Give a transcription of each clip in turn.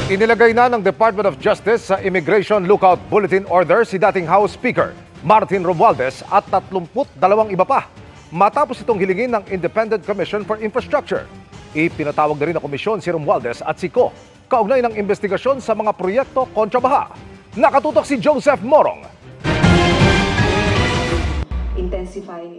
Inilagay na ng Department of Justice sa Immigration Lookout Bulletin Order si dating House Speaker Martin Romualdez at 32 iba pa matapos itong hilingin ng Independent Commission for Infrastructure. Ipinatawag na rin ng komisyon si Romualdez at si Co kaugnay ng investigasyon sa mga proyekto kontra baha. Nakatutok si Joseph Morong.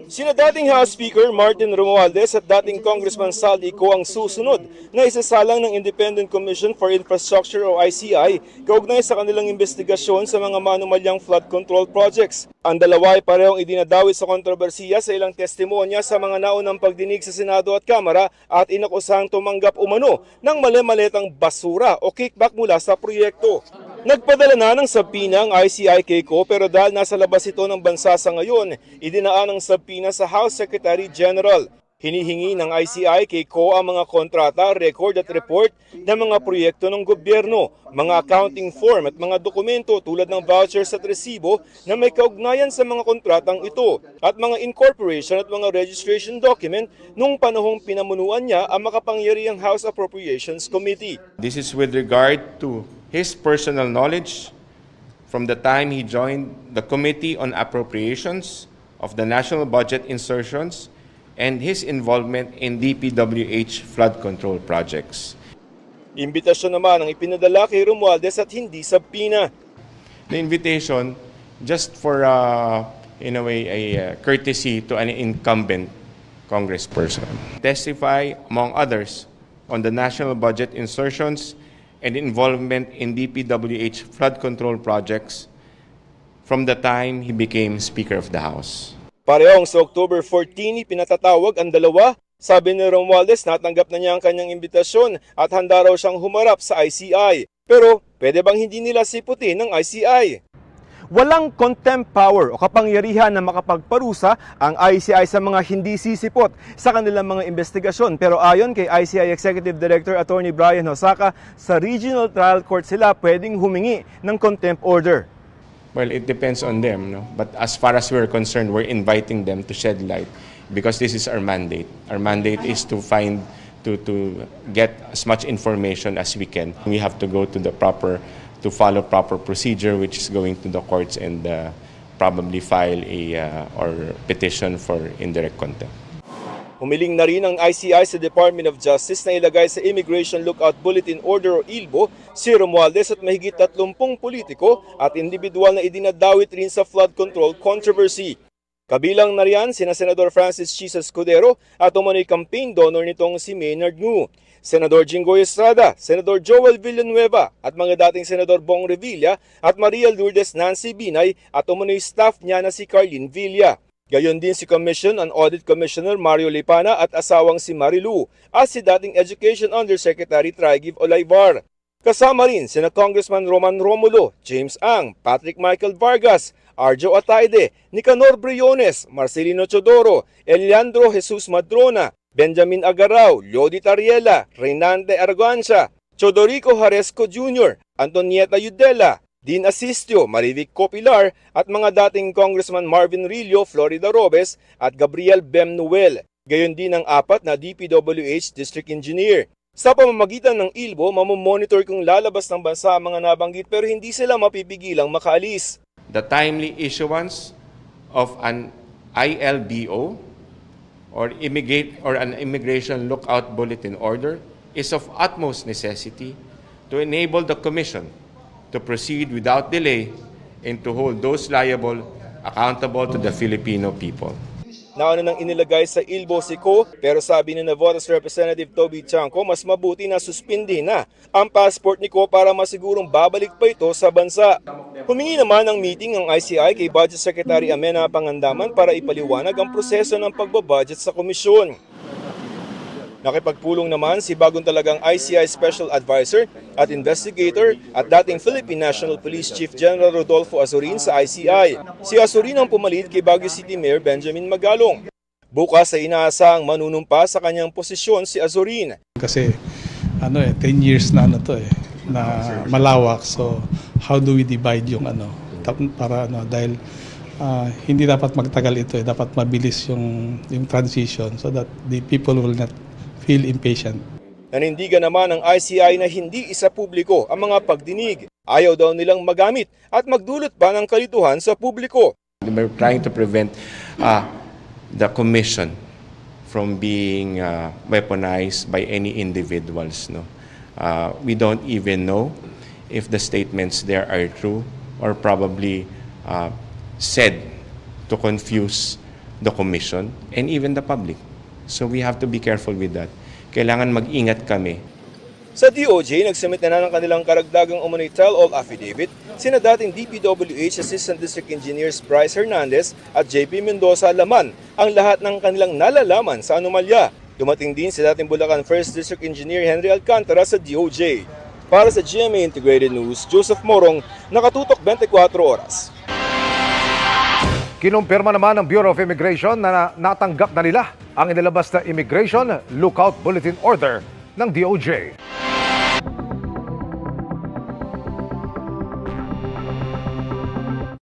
Sina dating House Speaker Martin Romualdez at dating Congressman Saldi Co ang susunod na isasalang ng Independent Commission for Infrastructure o ICI kaugnay sa kanilang investigasyon sa mga manumalyang flood control projects. Ang dalawa ay parehong idinadawit sa kontrobersiya sa ilang testimonya sa mga naunang pagdinig sa Senado at Kamara at inakusahang tumanggap umano ng mali-maletang basura o kickback mula sa proyekto. Nagpadala na ng sabpina ang ICI kay Co pero dahil nasa labas ito ng bansa sa ngayon, idinaan ang sabpina sa House Secretary General. Hinihingi ng ICI kay Co ang mga kontrata, record at report ng mga proyekto ng gobyerno, mga accounting form at mga dokumento tulad ng vouchers at resibo na may kaugnayan sa mga kontratang ito at mga incorporation at mga registration document nung panahong pinamunuan niya ang makapangyarihang House Appropriations Committee. This is with regard to his personal knowledge from the time he joined the Committee on Appropriations of the National Budget Insertions and his involvement in DPWH flood control projects. Imbitasyon naman ang ipinadala kay Romualdez at hindi sabpina. The invitation just for, in a way, a courtesy to an incumbent congressperson. Testify, among others, on the national budget insertions and involvement in DPWH flood control projects from the time he became Speaker of the House. Parehong sa October 14, pinatatawag ang dalawa. Sabi ni Romualdez, natanggap na niya ang kanyang imbitasyon at handa raw siyang humarap sa ICI. Pero pwede bang hindi nila siputin ng ICI? Walang contempt power o kapangyarihan na makapagparusa ang ICI sa mga hindi sisipot sa kanilang mga investigasyon. Pero ayon kay ICI Executive Director Attorney Brian Hosaka, sa Regional Trial Court sila pwedeng humingi ng contempt order. Well, it depends on them, no? But as far as we're concerned, we're inviting them to shed light because this is our mandate. Our mandate is to get as much information as we can. We have to go to follow proper procedure, which is going to the courts and probably file or petition for indirect contempt. Humiling na rin ang ICI sa Department of Justice na ilagay sa Immigration Lookout Bulletin Order o ILBO si Romualdez at mahigit 30 politiko at individual na idinadawit rin sa flood control controversy. Kabilang na riyan sina Senador Francis Chisa Escudero at umano'y campaign donor nitong si Maynard Ngu, Senador Jinggoy Estrada, Senador Joel Villanueva at mga dating Senador Bong Revilla at Maria Lourdes Nancy Binay at umano'y staff niya na si Carlin Villa. Gayon din si Commission and Audit Commissioner Mario Lipana at asawang si Marilu at si dating Education Undersecretary Traigiv Olayvar. Kasama rin sina Congressman Roman Romulo, James Ang, Patrick Michael Vargas, Arjo Ataide, Nicanor Briones, Marcelino Chodoro, Eliandro Jesus Madrona, Benjamin Agarao, Lodi Tariela, Reynante Argancia, Chodorico Jaresco Jr., Antonieta Yudela, Dean Asistio, Marivic Copilar at mga dating Congressman Marvin Rillo, Florida Robes at Gabriel Bem Noel. Gayon din ang 4 na DPWH District Engineer. Sa pamamagitan ng ILBO, mamomonitor kung lalabas ng bansa ang mga nabanggit pero hindi sila mapipigilang makaalis. The timely issuance of an ILBO or an Immigration Lookout Bulletin Order is of utmost necessity to enable the Commission to proceed without delay and to hold those liable accountable to the Filipino people. Nauna nang inilagay sa ILBO si Co, pero sabi ni Navotas Representative Toby Chanco, mas mabuti na suspindi na ang passport ni Co para masigurong babalik pa ito sa bansa. Humingi naman ng meeting ang ICI kay Budget Secretary Amena Pangandaman para ipaliwanag ang proseso ng pagbabudget sa komisyon. Nakipagpulong naman si bagong talagang ICI Special Advisor at Investigator at dating Philippine National Police Chief General Rodolfo Azurin sa ICI. Si Azurin ang pumalit kay Baguio City Mayor Benjamin Magalong. Bukas ay inaasahang manunumpa sa kanyang posisyon si Azurin. Kasi 10 years na na malawak. So how do we divide yung para dahil hindi dapat magtagal ito, dapat mabilis yung transition so that the people will not feel impatient. Nanindigan naman ng ICI na hindi isa publiko ang mga pagdinig. Ayaw daw nilang magamit at magdulot pa ng kalituhan sa publiko. We're trying to prevent the commission from being weaponized by any individuals. No, we don't even know if the statements there are true or probably said to confuse the commission and even the public. So we have to be careful with that. Kailangan mag-ingat kami. Sa DOJ, nagsumit na ng kanilang karagdagang umano'y tell-all affidavit sina dating DPWH Assistant District Engineers Bryce Hernandez at JP Mendoza laman ang lahat ng kanilang nalalaman sa anomalya. Dumating din si dating Bulacan 1st District Engineer Henry Alcantara sa DOJ. Para sa GMA Integrated News, Joseph Morong, nakatutok 24 oras. Kinumpirma naman ng Bureau of Immigration na natanggap na nila ang inilabas na Immigration Lookout Bulletin Order ng DOJ.